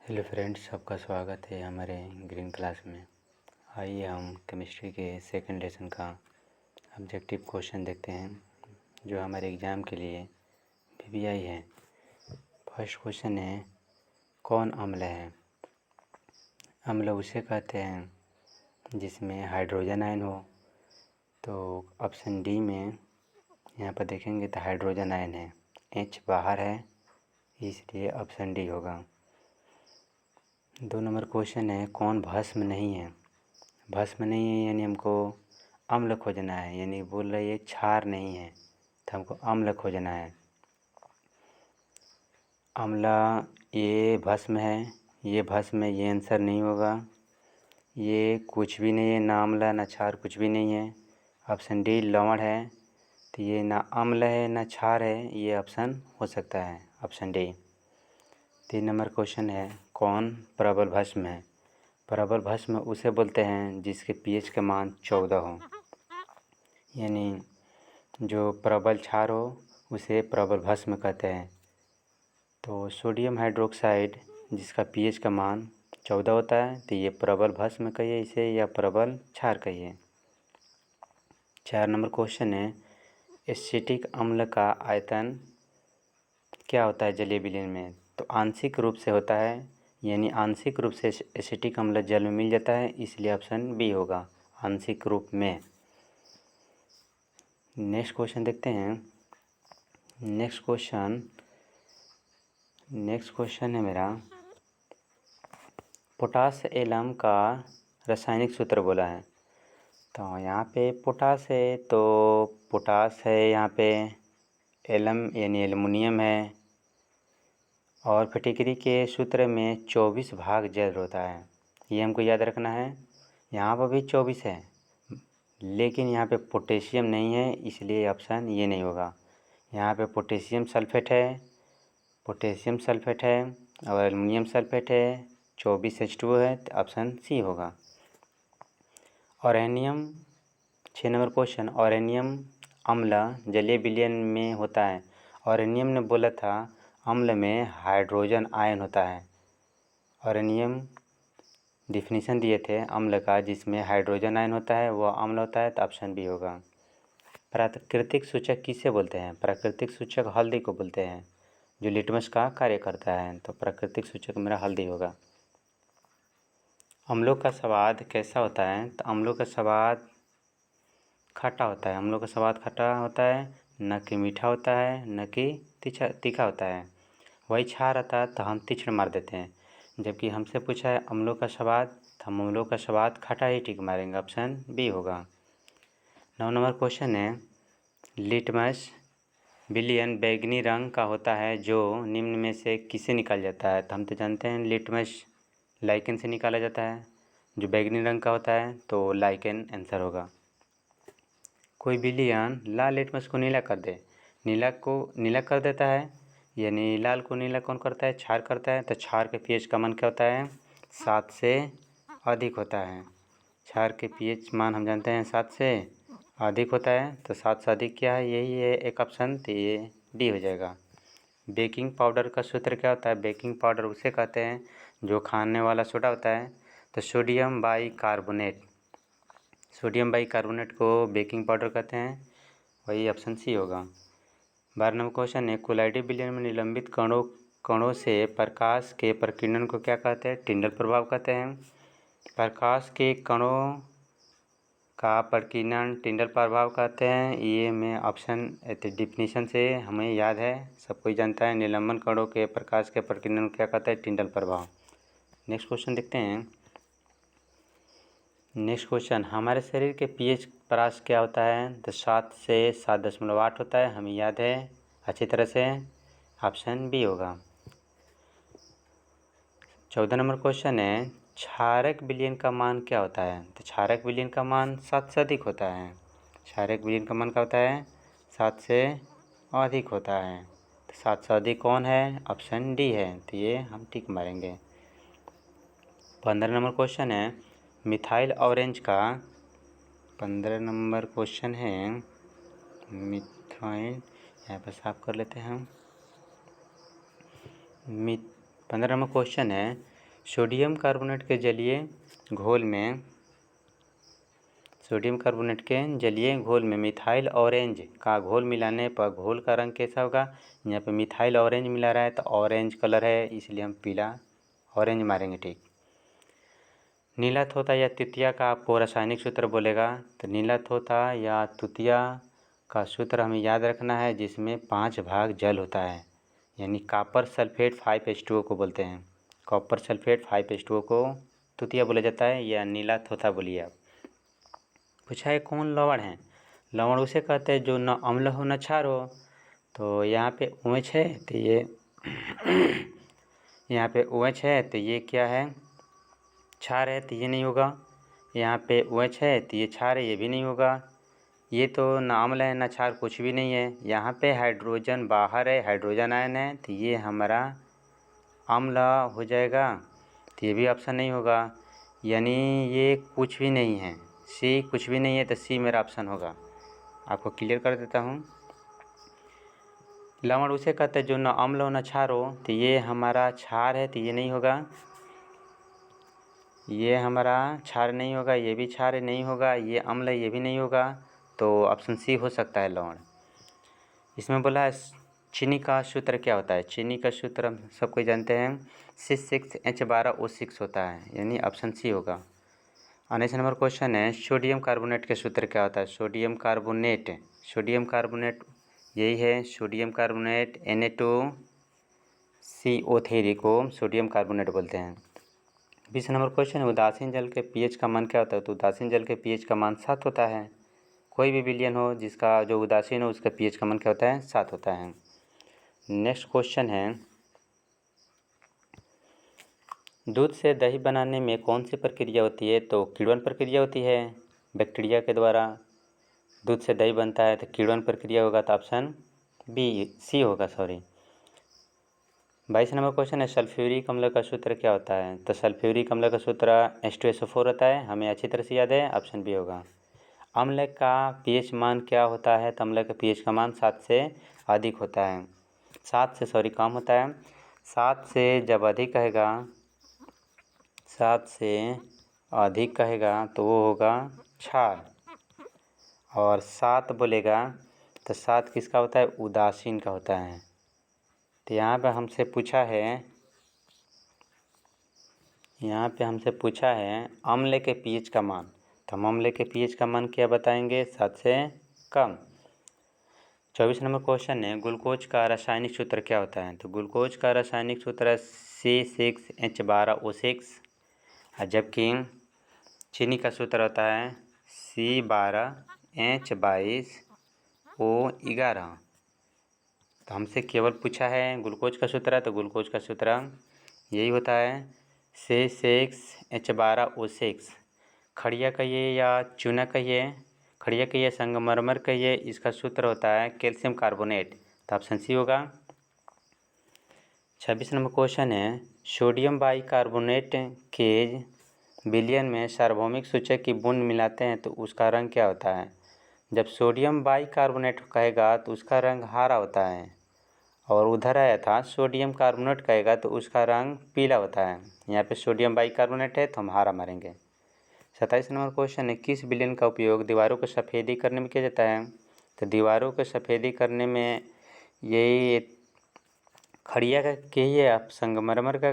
Hello friends, सबका स्वागत है हमारे ग्रीन क्लास में। आइए हम केमिस्ट्री के सेकंड लेसन का ऑब्जेक्टिव क्वेश्चन देखते हैं जो हमारे एग्ज़ाम के लिए पीबीआई है। फर्स्ट क्वेश्चन है, कौन अम्ल है? अम्ल उसे कहते हैं जिसमें हाइड्रोजन आयन हो। तो ऑप्शन डी में यहाँ पर देखेंगे तो हाइड्रोजन आयन है, H बाहर है, इसलिए ऑप्शन डी होगा। 2 नंबर क्वेश्चन है, कौन भस्म नहीं है? भस्म नहीं है यानी हमको अम्ल खोजना है, यानी बोल रही है क्षार नहीं है तो हमको अम्ल खोजना है। अम्ला ये भस्म है, ये भस्म है, ये आंसर नहीं होगा। ये कुछ भी नहीं है, ना अम्ल ना क्षार, कुछ भी नहीं है। ऑप्शन डी लवण है, तो ये ना अम्ल है ना क्षार है, ये ऑप्शन हो सकता है ऑप्शन डी। 3 नंबर क्वेश्चन है, कौन प्रबल भस्म है? प्रबल भस्म उसे बोलते हैं जिसके पीएच का मान 14 हो, यानी जो प्रबल क्षार हो उसे प्रबल भस्म कहते हैं। तो सोडियम हाइड्रोक्साइड जिसका पीएच का मान 14 होता है तो ये प्रबल भस्म कहिए इसे या प्रबल क्षार कहिए। 4 नंबर क्वेश्चन है, एसिटिक अम्ल का आयतन क्या होता है जलीय विलयन में? तो आंशिक रूप से होता है, यानी आंशिक रूप से एसिटिक अम्ल जल में मिल जाता है, इसलिए ऑप्शन बी होगा, आंशिक रूप में। नेक्स्ट क्वेश्चन देखते हैं। नेक्स्ट क्वेश्चन है मेरा, पोटास एलम का रासायनिक सूत्र बोला है। तो यहाँ पे पोटास है, तो पोटास है, यहाँ पे एलम यानी एल्युमिनियम है, और फिटिकरी के सूत्र में 24 भाग जल होता है, ये हमको याद रखना है। यहाँ पर भी 24 है, लेकिन यहाँ पे पोटेशियम नहीं है, इसलिए ऑप्शन ये नहीं होगा। यहाँ पे पोटेशियम सल्फेट है और एल्युमिनियम सल्फेट है, 24 H2O है, तो ऑप्शन सी होगा। ऑरेनियम 6 नंबर क्वेश्चन, ऑरेनियम अम्ल जलीय विलयन में होता है। ऑरेनियम ने बोला था अम्ल में हाइड्रोजन आयन होता है। ऑरेनियम डिफिनीशन दिए थे अम्ल का जिसमें हाइड्रोजन आयन होता है, वो अम्ल होता है, तो ऑप्शन बी होगा। प्राकृतिक सूचक किसे बोलते हैं? प्राकृतिक सूचक हल्दी को बोलते हैं, जो लिटमस का कार्य करता है, तो प्राकृतिक सूचक मेरा हल्दी होगा। अम्लों का स्वाद कैसा होता है? तो अम्लों का स्वाद खट्टा होता है। अम्लों का स्वाद खट्टा होता है, न कि मीठा होता है, न कि तीखा होता है। वही क्षार आता है तो हम तीक्ष्ण मार देते हैं, जबकि हमसे पूछा है अम्लों का स्वाद, तो हम अम्लों का स्वाद खट्टा ही टिक मारेंगे, ऑप्शन बी होगा। 9 नंबर क्वेश्चन है, लिटमस विलयन बैंगनी रंग का होता है जो निम्न में से किसे निकाल जाता है? तो हम तो जानते हैं लिटमस लाइकेन से निकाला जाता है, जो बैंगनी रंग का होता है, तो लाइकेन आंसर होगा। कोई विलयन लाल लिटमस को नीला कर दे, नीला कर देता है, यानी लाल को नीला कौन करता है? क्षार करता है। तो क्षार के पीएच का मान क्या होता है? 7 से अधिक होता है। क्षार के पीएच मान हम जानते हैं 7 से अधिक होता है, तो 7 से अधिक क्या है? यही है एक ऑप्शन, तो ये डी हो जाएगा। बेकिंग पाउडर का सूत्र क्या होता है? बेकिंग पाउडर उसे कहते हैं जो खाने वाला सोडा होता है, तो सोडियम बाइकार्बोनेट को बेकिंग पाउडर कहते हैं, वही ऑप्शन सी होगा। 12 नंबर क्वेश्चन है, कोलाइडल विलयन में निलंबित कणों से प्रकाश के प्रकीर्णन को क्या कहते हैं? टिंडल प्रभाव कहते हैं। प्रकाश के कणों का प्रकीर्णन टिंडल प्रभाव कहते हैं, ये में ऑप्शन डिफिनीशन से हमें याद है, सब कोई जानता है, निलंबन कणों के प्रकाश के प्रकीर्णन क्या कहता है? टिंडल प्रभाव। नेक्स्ट क्वेश्चन देखते हैं। नेक्स्ट क्वेश्चन, हमारे शरीर के पीएच परास क्या होता है? तो 7 से 7.8 होता है, हमें याद है अच्छी तरह से, ऑप्शन बी होगा। 14 नंबर क्वेश्चन है, क्षारक विलयन का मान क्या होता है? तो क्षारक विलयन का मान 7 से अधिक होता है। क्षारक विलयन का मान क्या होता है? 7 से अधिक होता है। तो 7 से अधिक कौन है? ऑप्शन डी है, तो ये हम टिक मारेंगे। 15 नंबर क्वेश्चन है, मिथाइल ऑरेंज का 15 नंबर क्वेश्चन है, मिथाइल यहाँ पर साफ कर लेते हैं हम। 15 नंबर क्वेश्चन है, सोडियम कार्बोनेट के जलीय घोल में मिथाइल ऑरेंज का घोल मिलाने पर घोल का रंग कैसा होगा। यहाँ पे मिथाइल ऑरेंज मिला रहा है तो ऑरेंज कलर है, इसलिए हम पीला ऑरेंज मारेंगे। ठीक। नीला थोथा या तुतिया का आपको रासायनिक सूत्र बोलेगा, तो नीला थोथा या तुतिया का सूत्र हमें याद रखना है, जिसमें 5 भाग जल होता है, यानी कॉपर सल्फेट 5H2O को बोलते हैं। कॉपर सल्फेट 5H2O को तुतिया बोला जाता है या नीला थोथा बोलिए आप। पूछा है कौन लवण है। लवण उसे कहते हैं जो न अम्ल हो न क्षार हो। तो यहाँ पे OH है तो ये यहाँ पे OH है तो ये क्या है, क्षार है, तो ये नहीं होगा। यहाँ पे OH है तो ये क्षार है, ये भी नहीं होगा। ये तो न अम्ल है न क्षार, कुछ भी नहीं है। यहाँ पे हाइड्रोजन बाहर है, हाइड्रोजन आयन है, तो ये हमारा अम्ल हो जाएगा, तो ये भी ऑप्शन नहीं होगा। यानी ये कुछ भी नहीं है, सी कुछ भी नहीं है, तो सी मेरा ऑप्शन होगा। आपको क्लियर कर देता हूँ। लवण उसे कहते हैं जो न अम्ल हो न क्षार हो, तो ये हमारा क्षार है, तो ये नहीं होगा। ये हमारा क्षार नहीं होगा, ये भी क्षार नहीं होगा, ये अम्ल है, ये भी नहीं होगा। तो ऑप्शन सी हो सकता है लवण। इसमें बोला है चीनी का सूत्र क्या होता है। चीनी का सूत्र हम सब कोई जानते हैं, C6H12O6 होता है, यानी ऑप्शन सी होगा। नेक्स्ट नंबर क्वेश्चन है सोडियम कार्बोनेट के सूत्र क्या होता है। सोडियम कार्बोनेट यही है, सोडियम कार्बोनेट Na2CO3 को सोडियम कार्बोनेट बोलते हैं। 20 नंबर क्वेश्चन है उदासीन जल के पीएच का मान क्या होता है। तो उदासीन जल के पीएच का मान 7 होता है। कोई भी विलयन हो जिसका जो उदासीन हो उसका पीएच का मान क्या होता है, 7 होता है। नेक्स्ट क्वेश्चन है दूध से दही बनाने में कौन सी प्रक्रिया होती है। तो किण्वन प्रक्रिया होती है, बैक्टीरिया के द्वारा दूध से दही बनता है, तो किण्वन प्रक्रिया होगा, तो ऑप्शन सी होगा, सॉरी। 22 नंबर क्वेश्चन है सल्फ्यूरिक अम्ल का सूत्र क्या होता है। तो सल्फ्यूरिक अम्ल का सूत्र H2SO4 होता है, हमें अच्छी तरह से याद है, ऑप्शन बी होगा। अम्ल का पीएच मान क्या होता है। तो अम्ल का पीएच का मान 7 से अधिक होता है, 7 से सॉरी कम होता है। 7 से जब अधिक कहेगा, 7 से अधिक कहेगा तो वो होगा क्षार, और 7 बोलेगा तो 7 किसका होता है, उदासीन का होता है। तो यहाँ पे हमसे पूछा है अम्ल के पीएच का मान, तो हम अम्ल के पीएच का मान क्या बताएंगे, 7 से कम। 24 नंबर क्वेश्चन है ग्लूकोज का रासायनिक सूत्र क्या होता है। तो ग्लूकोज का रासायनिक सूत्र है C6H12O6, जबकि चीनी का सूत्र होता है C12H22O11। तो हमसे केवल पूछा है ग्लूकोज का सूत्र, तो ग्लूकोज का सूत्र यही होता है C6H12O6। खड़िया कहिए या चूना कहिए, खड़िया कहिए संगमरमर कहिए, इसका सूत्र होता है कैल्शियम कार्बोनेट, तो ऑप्शन सी होगा। 26 नंबर क्वेश्चन है सोडियम बाइकार्बोनेट के विलयन में सार्वभौमिक सूचक की बूंद मिलाते हैं तो उसका रंग क्या होता है। जब सोडियम बाइकार्बोनेट कहेगा तो उसका रंग हरा होता है, और उधर आया था सोडियम कार्बोनेट कहेगा तो उसका रंग पीला होता है। यहाँ पे सोडियम बाइकार्बोनेट है तो हम हरा मारेंगे। 27 नंबर क्वेश्चन है किस विलयन का उपयोग दीवारों को सफ़ेदी करने में किया जाता है। तो दीवारों को सफ़ेदी करने में यही खड़िया का कहिए आप, संगमरमर का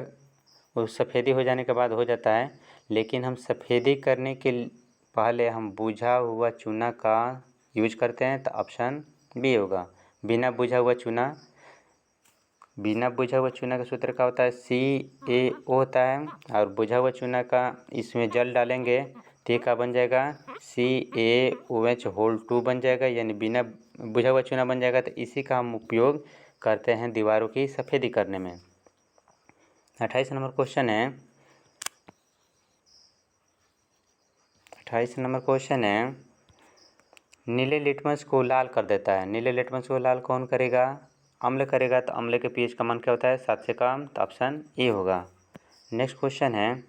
वो सफ़ेदी हो जाने के बाद हो जाता है, लेकिन हम सफ़ेदी करने के पहले हम बुझा हुआ चूना का यूज करते हैं, तो ऑप्शन बी होगा। बिना बुझा हुआ चूना का सूत्र क्या होता है, CaO होता है, और बुझा हुआ चूना का इसमें जल डालेंगे तो ये क्या बन जाएगा, CaOH2 बन जाएगा, यानी बिना बुझा हुआ चूना बन जाएगा। तो इसी का हम उपयोग करते हैं दीवारों की सफ़ेदी करने में। 28 नंबर क्वेश्चन है 28 नंबर क्वेश्चन है नीले लिटमस को लाल कर देता है। नीले लिटमस को लाल कौन करेगा, अम्ल करेगा, तो अम्ल के पीएच का मान क्या होता है, 7 से कम, तो ऑप्शन ए होगा। नेक्स्ट क्वेश्चन है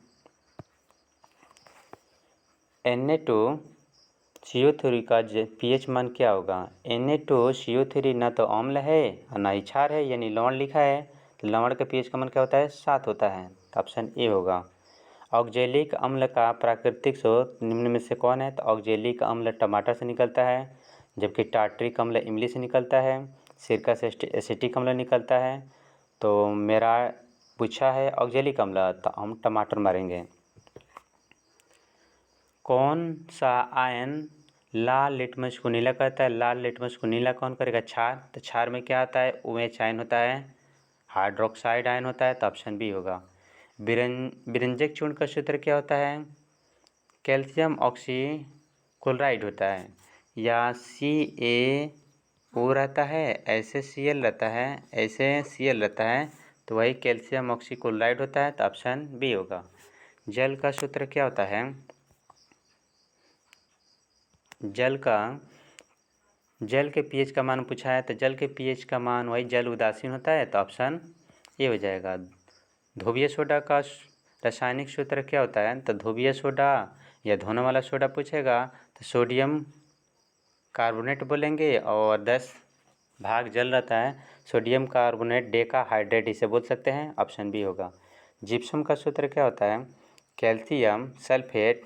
Na2CO3 का पीएच मान क्या होगा। Na2CO3 ना तो अम्ल है और ना ही क्षार है, यानी लवण लिखा है, तो लवण का पीएच का मान क्या होता है, 7 होता है। तो ऑप्शन ए होगा। ऑक्जेलिक अम्ल का प्राकृतिक स्रोत निम्न में से कौन है? तो ऑक्जेलिक अम्ल टमाटर से निकलता है, जबकि टार्ट्रिक अम्ल इमली से निकलता है, सिरका से एसिटिक अम्ल निकलता है। तो मेरा पूछा है ऑक्जेलिक अम्ल, तो हम टमाटर मारेंगे। कौन सा आयन लाल लिटमस को नीला करता है? लाल लिटमस को नीला कौन करेगा? क्षार। तो क्षार में क्या आता है? OH आयन होता है, हाइड्रोक्साइड आयन होता है, तो ऑप्शन बी होगा। बिरंजक चूर्ण का सूत्र क्या होता है? कैल्शियम ऑक्सीक्लोराइड होता है, या CaO रहता है, ऐसे Cl रहता है, ऐसे Cl रहता है, तो वही कैल्शियम ऑक्सीक्लोराइड होता है, तो ऑप्शन बी होगा। जल का सूत्र क्या होता है? जल के pH का मान पूछा है, तो जल के pH का मान वही जल उदासीन होता है, तो ऑप्शन ए हो जाएगा। ध्रुवीय सोडा का रासायनिक सूत्र क्या होता है? तो ध्रुवीय सोडा या धोने वाला सोडा पूछेगा तो सोडियम कार्बोनेट बोलेंगे, और 10 भाग जल रहता है, सोडियम कार्बोनेट डेका हाइड्रेट इसे बोल सकते हैं, ऑप्शन बी होगा। जिप्सम का सूत्र क्या होता है? कैल्शियम सल्फेट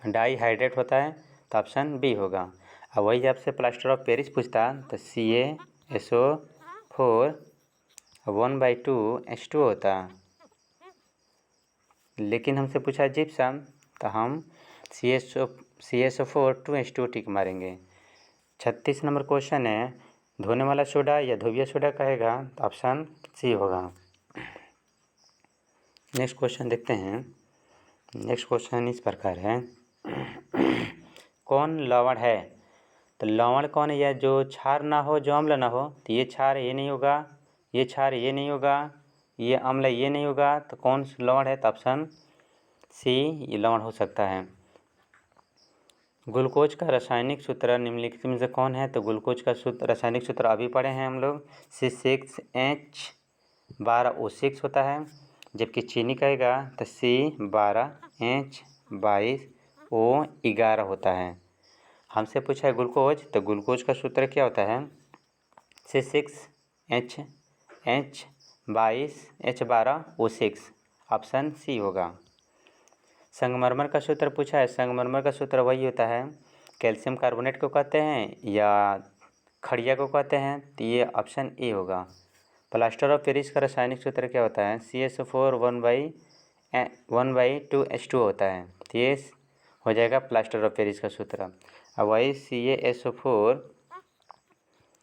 डाईहाइड्रेट होता है, तो ऑप्शन बी होगा। अब वही आपसे प्लास्टर ऑफ पेरिस पूछता तो CaSO4 1/2H2 होता, लेकिन हमसे पूछा जिप्सम, तो हम CaSO4 2H2 टिक मारेंगे। 36 नंबर क्वेश्चन है, धोने वाला सोडा या ध्रुवीय सोडा कहेगा, तो ऑप्शन सी होगा। नेक्स्ट क्वेश्चन देखते हैं। नेक्स्ट क्वेश्चन इस प्रकार है, कौन लवण है? तो लवण कौन है? यह जो क्षार ना हो, जो अम्ल ना हो, तो ये क्षार ये नहीं होगा, ये क्षार ये नहीं होगा, ये अम्ल ये नहीं होगा, तो कौन लवण है? तो ऑप्शन सी ये लवण हो सकता है। ग्लूकोज का रासायनिक सूत्र निम्नलिखित में से कौन है? तो ग्लूकोज का रासायनिक सूत्र अभी पढ़े हैं हम लोग, C6H12O6 होता है, जबकि चीनी कहेगा तो C12H22O11 होता है। हमसे पूछा है ग्लूकोज, तो ग्लूकोज का सूत्र क्या होता है? C6H12O6, ऑप्शन सी होगा। संगमरमर का सूत्र पूछा है, संगमरमर का सूत्र वही होता है, कैल्शियम कार्बोनेट को कहते हैं या खड़िया को कहते हैं, तो ये ऑप्शन ए होगा। प्लास्टर ऑफ पेरिस का रासायनिक सूत्र क्या होता है? CaSO4 1/2H2 होता है, तो ये हो जाएगा प्लास्टर ऑफ पेरिस का सूत्र। अब वही CaSO4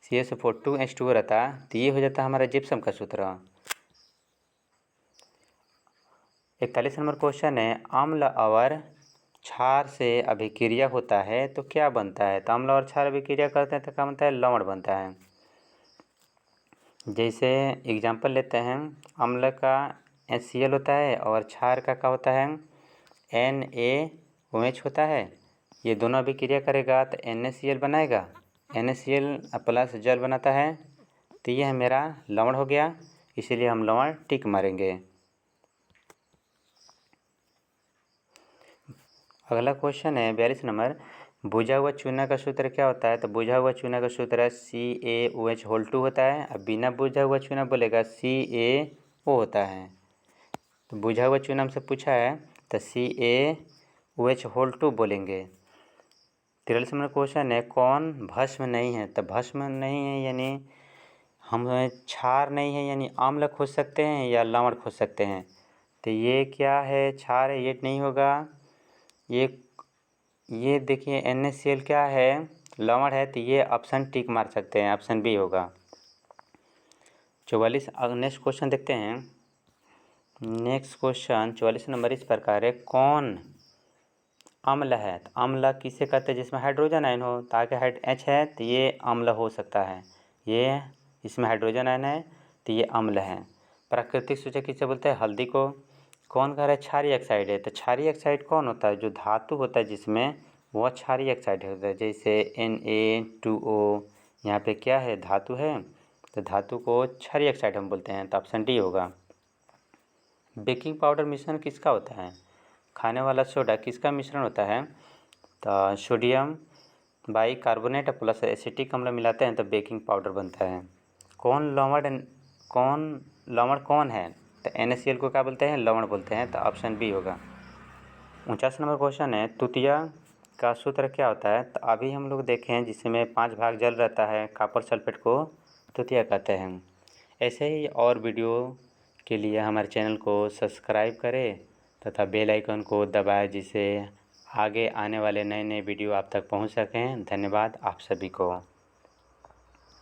2H2 रहता, तो ये हो जाता है हमारा जिप्सम का सूत्र। 41 नंबर क्वेश्चन है, अम्ल और क्षार से अभिक्रिया होता है तो क्या बनता है? तो अम्ल और क्षार अभिक्रिया करते हैं तो क्या बनता है? लवण बनता है। जैसे एग्जांपल लेते हैं, अम्ल का HCl होता है और क्षार का क्या होता है? NaOH होता है। ये दोनों अभिक्रिया करेगा तो NaCl बनाएगा, NaCl प्लस जल बनाता है, तो ये है मेरा लवण हो गया, इसीलिए हम लवण टिक मारेंगे। अगला क्वेश्चन है 42 नंबर, बुझा हुआ चूना का सूत्र क्या होता है? तो बुझा हुआ चूना का सूत्र CaOH2 होता है, अब बिना बुझा हुआ चूना बोलेगा CaO होता है। तो बुझा हुआ चूना हमसे पूछा है तो CaOH2 बोलेंगे। 43 नंबर क्वेश्चन है, कौन भस्म नहीं है? तो भस्म नहीं है यानी हम क्षार नहीं है, यानी अम्ल खोज सकते हैं या लवण खोज सकते हैं, तो ये क्या है? क्षार है, ये नहीं होगा। ये देखिए NaCl क्या है? लवण है, तो ये ऑप्शन टिक मार सकते हैं, ऑप्शन बी होगा। 44 नेक्स्ट क्वेश्चन देखते हैं। नेक्स्ट क्वेश्चन 44 नंबर इस प्रकार है, कौन अम्ल है? तो अम्ल किसे कहते हैं? जिसमें हाइड्रोजन आयन हो, ताकि H है तो ये अम्ल हो सकता है, ये इसमें हाइड्रोजन आयन है तो ये अम्ल है। प्राकृतिक सूचक किसे बोलते हैं? हल्दी को। कौन कह रहा है क्षारीय ऑक्साइड है? तो क्षारीय ऑक्साइड कौन होता है? जो धातु होता है जिसमें, वह क्षारीय ऑक्साइड होता है। जैसे Na2O, यहाँ पे क्या है? धातु है, तो धातु को क्षारीय ऑक्साइड हम बोलते हैं, तो ऑप्शन डी होगा। बेकिंग पाउडर मिश्रण किसका होता है? खाने वाला सोडा किसका मिश्रण होता है? तो सोडियम बाइकार्बोनेट प्लस एसिटिक अम्ल मिलाते हैं तो बेकिंग पाउडर बनता है। कौन लवण कौन है? तो NaCl को क्या बोलते हैं? लवण बोलते हैं। तो ऑप्शन बी होगा। 49 नंबर क्वेश्चन है, तुतिया का सूत्र क्या होता है? तो अभी हम लोग देखें जिसमें 5 भाग जल रहता है, कॉपर सल्फेट को तुतिया कहते हैं। ऐसे ही और वीडियो के लिए हमारे चैनल को सब्सक्राइब करें तथा बेल आइकन को दबाएं, जिससे आगे आने वाले नए वीडियो आप तक पहुंच सकें। धन्यवाद आप सभी को।